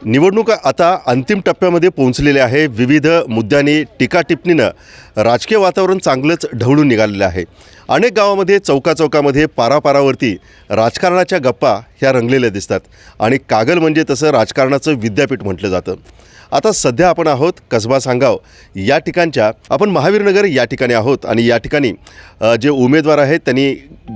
निवडणूक आता अंतिम टप्प्यामध्ये पोहोचलेली आहे. विविध मुद्द्यांनी टीका-टिप्पणीनं राजकीय वातावरण चांगलंच ढवळून निघालेलं आहे. अनेक गावामध्ये चौकाचौकामध्ये पारापारावरती राजकारणाच्या गप्पा ह्या रंगलेल्या दिसतात आणि कागल म्हणजे तसं राजकारणाचं विद्यापीठ म्हटलं जातं. आता सध्या आपण आहोत कसबा सांगाव या ठिकाणच्या, आपण महावीरनगर या ठिकाणी आहोत आणि या ठिकाणी जे उमेदवार आहेत त्यांनी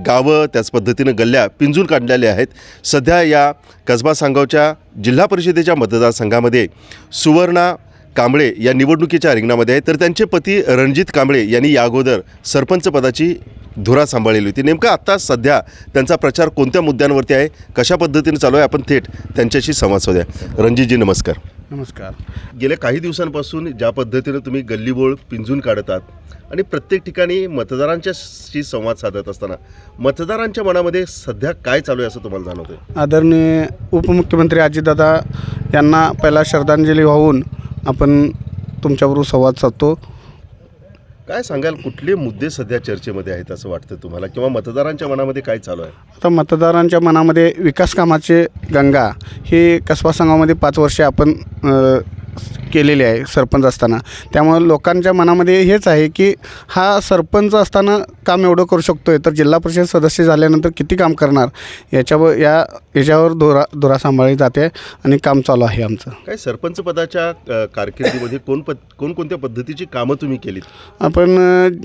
गावं त्याच पद्धतीनं गल्ल्या पिंजून काढलेल्या आहेत. सध्या या कसबा सांगावच्या जिल्हा परिषदेच्या मतदारसंघामध्ये सुवर्णा कांबळे या निवडणुकीच्या रिंगणामध्ये आहेत. तर त्यांचे पती रणजित कांबळे यांनी या अगोदर सरपंच पदाची धुरा सांभाळलेली होती. नेमकं आत्ता सध्या त्यांचा प्रचार कोणत्या मुद्द्यांवरती आहे, कशा पद्धतीने चालू आहे, आपण थेट त्यांच्याशी संवाद साधूया. रणजितजी नमस्कार. नमस्कार. गेल्या काही दिवसांपासून ज्या पद्धतीनं तुम्ही गल्लीबोळ पिंजून काढतात आणि प्रत्येक ठिकाणी मतदारांच्याशी संवाद साधत असताना मतदारांच्या मनामध्ये सध्या काय चालू आहे असं तुम्हाला जाणवतं? आदरणीय उपमुख्यमंत्री अजितदादा यांना पहिला श्रद्धांजली वाहून आपण तुमच्याबरोबर संवाद साधतो. काय सांगाल, कुठले मुद्दे सध्या चर्चेमध्ये आहेत असं वाटतं तुम्हाला, किंवा मतदारांच्या मनामध्ये काय चालू आहे? आता मतदारांच्या मनामध्ये विकास कामाचे गंगा हे कसबा सांगावमध्ये 5 वर्षे आपण केलेली आहे सरपंच असताना. त्यामुळे लोकांच्या मनामध्ये हेच आहे की हा सरपंच असताना काम एवढं करू शकतो आहे, तर जिल्हा परिषद सदस्य झाल्यानंतर किती काम करणार याच्यावर धुरा सांभाळली जाते आणि काम चालू आहे आमचं. काय सरपंच पदाच्या कारकिर्दीमध्ये कोणकोणत्या पद्धतीची कामं तुम्ही केलीत? आपण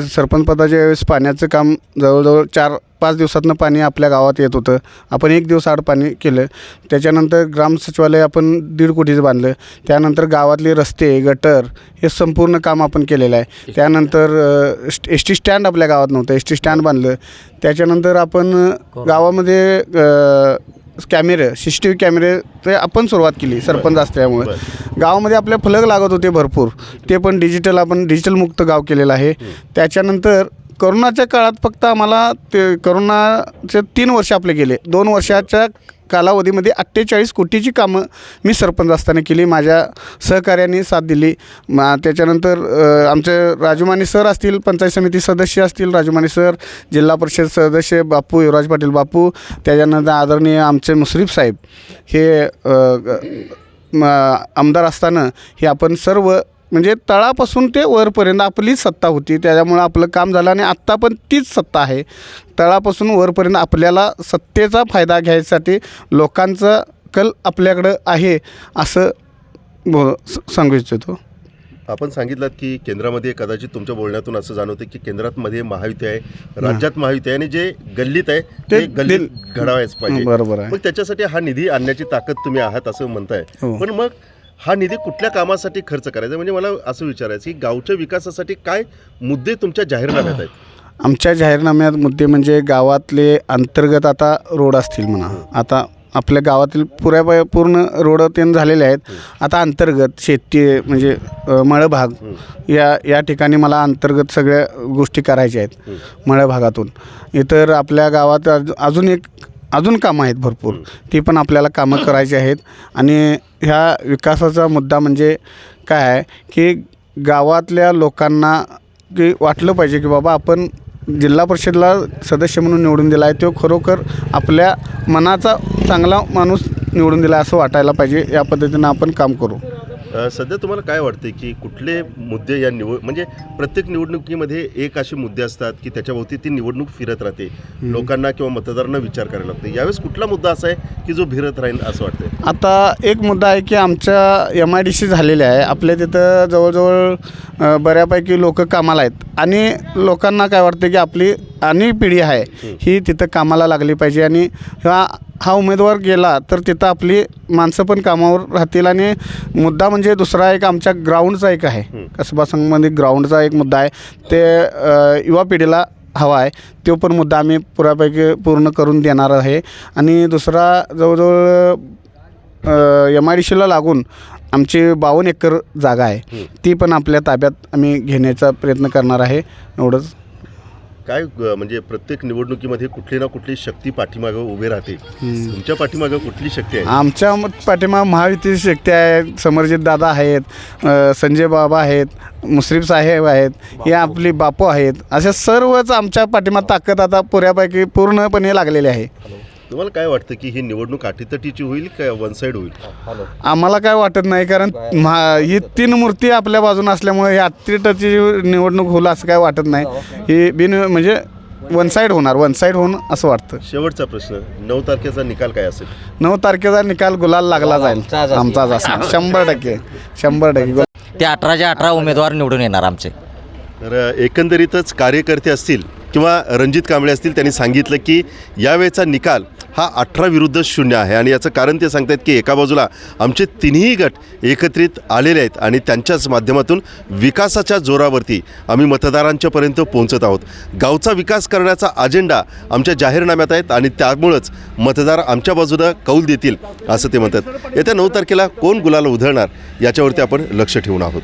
सरपंच पदाच्या वेळेस पाण्याचं काम जवळजवळ 4-5 दिवसातनं पाणी आपल्या गावात येत होतं. आपण 1 दिवस आड पाणी केलं. त्याच्यानंतर ग्राम सचिवालय आपण 1.5 कोटीचं बांधलं. त्यानंतर गावातले रस्ते गटर हे संपूर्ण काम आपण केलेलं आहे. त्यानंतर एस-टी स्टँड आपल्या गावात नव्हतं, एस-टी स्टँड बांधलं. त्याच्यानंतर आपण गावामध्ये कॅमेरे CCTV कॅमेरे ते आपण सुरुवात केली सरपंच असल्यामुळे. गावामध्ये आपल्या फलक लागत होते भरपूर, ते पण आपण डिजिटल मुक्त गाव केलेलं आहे. त्याच्यानंतर करोनाच्या काळात फक्त आम्हाला ते करोनाचे 3 वर्ष आपले गेले. 2 वर्षाच्या कालावधीमध्ये 48 कोटीची कामं मी सरपंच असताना केली. माझ्या सहकार्याने साथ दिली. त्याच्यानंतर आमचे राजूमाने सर असतील, पंचायत समिती सदस्य असतील राजूमाने सर, जिल्हा परिषद सदस्य बापू युवराज पाटील बापू, त्याच्यानंतर आदरणीय आमचे मुश्रीफ साहेब हे आमदार असताना हे आपण सर्व म्हणजे तळापासून ते वरपर्यंत आपलीच सत्ता होती. त्याच्यामुळं आपलं काम झालं आणि आत्ता पण तीच सत्ता आहे. तळापासून वरपर्यंत आपल्याला सत्तेचा फायदा घ्यायसाठी लोकांचा कल आपल्याकडं आहे असं सांगू इच्छितो. आपण सांगितलं की केंद्रामध्ये कदाचित तुमच्या बोलण्यातून असं जाणवतं की केंद्रामध्ये महायुती आहे, राज्यात महायुती आहे आणि जे गल्लीत आहे ते गल्लीत घडावायच पाहिजे. बरोबर आहे. मग त्याच्यासाठी हा निधी आणण्याची ताकद तुम्ही आहात असं म्हणताय. पण मग हा निधी कुठल्या कामासाठी खर्च करायचा, म्हणजे मला असं विचारायचं की गावच्या विकासासाठी काय मुद्दे तुमच्या जाहीरनाम्यात आहेत? आमच्या जाहीरनाम्यात मुद्दे म्हणजे गावातले अंतर्गत आता रोड असतील म्हणा. आता आपल्या गावातील पूर्ण रोड ते झालेले आहेत. आता अंतर्गत शेती म्हणजे मळभाग या ठिकाणी मला अंतर्गत सगळ्या गोष्टी करायच्या आहेत मळभागातून. इतर आपल्या गावात अजून कामं आहेत भरपूर, ती पण आपल्याला कामं करायची आहेत. आणि ह्या विकासाचा मुद्दा म्हणजे काय आहे की गावातल्या लोकांना की वाटलं पाहिजे की बाबा आपण जिल्हा परिषदला सदस्य म्हणून निवडून दिला आहे, तो खरोखर आपल्या मनाचा चांगला माणूस निवडून दिला असं वाटायला पाहिजे. या पद्धतीनं आपण काम करू. सध्या तुम्हाला काय वाटते की कुठले मुद्दे या म्हणजे प्रत्येक निवडणुकीमध्ये एक असे मुद्दे असतात की त्याच्याभोवती ती निवडणूक फिरत राहते, लोकांना किंवा मतदारांना विचार करायला लागते. यावेळेस कुठला मुद्दा असा आहे की जो फिरत राहील असं वाटतं? आता एक मुद्दा आहे की आमच्या MIDC झालेले आहे. आपल्या तिथं जवळजवळ बऱ्यापैकी लोक कामाला आहेत आणि लोकांना काय वाटतं की आपली आणि पिढी आहे ही तिथं कामाला लागली पाहिजे आणि हा उमेदवार गेला तर तिथं आपली माणसं पण कामावर राहतील. आणि मुद्दा म्हणजे दुसरा एक आमच्या ग्राउंडचा एक आहे, कसबा संघमध्ये ग्राउंडचा एक मुद्दा आहे, ते युवा पिढीला हवा आहे. तो पण मुद्दा आम्ही पुऱ्यापैकी पूर्ण करून देणार आहे. आणि दुसरा जवळजवळ MIDCला लागून आमची 52 एकर जागा आहे, ती पण आपल्या ताब्यात आम्ही घेण्याचा प्रयत्न करणार आहे. एवढंच. काय म्हणजे प्रत्येक निवडणुकीमध्ये कुठली ना कुठली शक्ती पाठीमागं उभी राहते. तुमच्या पाठीमागं कुठली शक्ती आहे? आमच्या पाठीमागं महायुतीची शक्ती आहे. समरजित दादा आहेत, संजय बाबा आहेत, मुश्रीफ साहेब आहेत, हे आपली बापू आहेत. अशा सर्वच आमच्या पाठीमागं ताकद आता पुऱ्यापैकी पूर्णपणे लागलेली आहे. तुम्हाला काय वाटतं की ही निवडणूक अटीतटीची होईल का वन साईड होईल? आम्हाला काय वाटत नाही, कारण ही 3 मूर्ती आपल्या बाजूने असल्यामुळे ही अत्तिटची निवडणूक होईल असं काय वाटत नाही. ही म्हणजे वन साईड होऊन असं वाटतं. शेवटचा प्रश्न, 9 तारखेचा निकाल काय असेल? 9 तारखेचा निकाल गुलाल लागला जाईल, आमचाच असणार 100%. ते 18च्या 18 उमेदवार निवडून येणार आमचे. तर एकंदरीतच कार्यकर्ते असतील किंवा रणजित कांबळे असतील, त्यांनी सांगितलं की यावेळेचा निकाल हा 18-0 आहे. आणि याचं कारण ते सांगतात की एका बाजूला आमचे तिन्ही गट एकत्रित आलेले आहेत आणि त्यांच्याच माध्यमातून विकासाच्या जोरावरती आम्ही मतदारांच्यापर्यंत पोहोचत आहोत. गावचा विकास करण्याचा अजेंडा आमच्या जाहीरनाम्यात आहेत आणि त्यामुळंच मतदार आमच्या बाजूनं कौल देतील असं ते म्हणतात. येत्या 9 तारखेला कोण गुलाल उधळणार याच्यावरती आपण लक्ष ठेवून आहोत.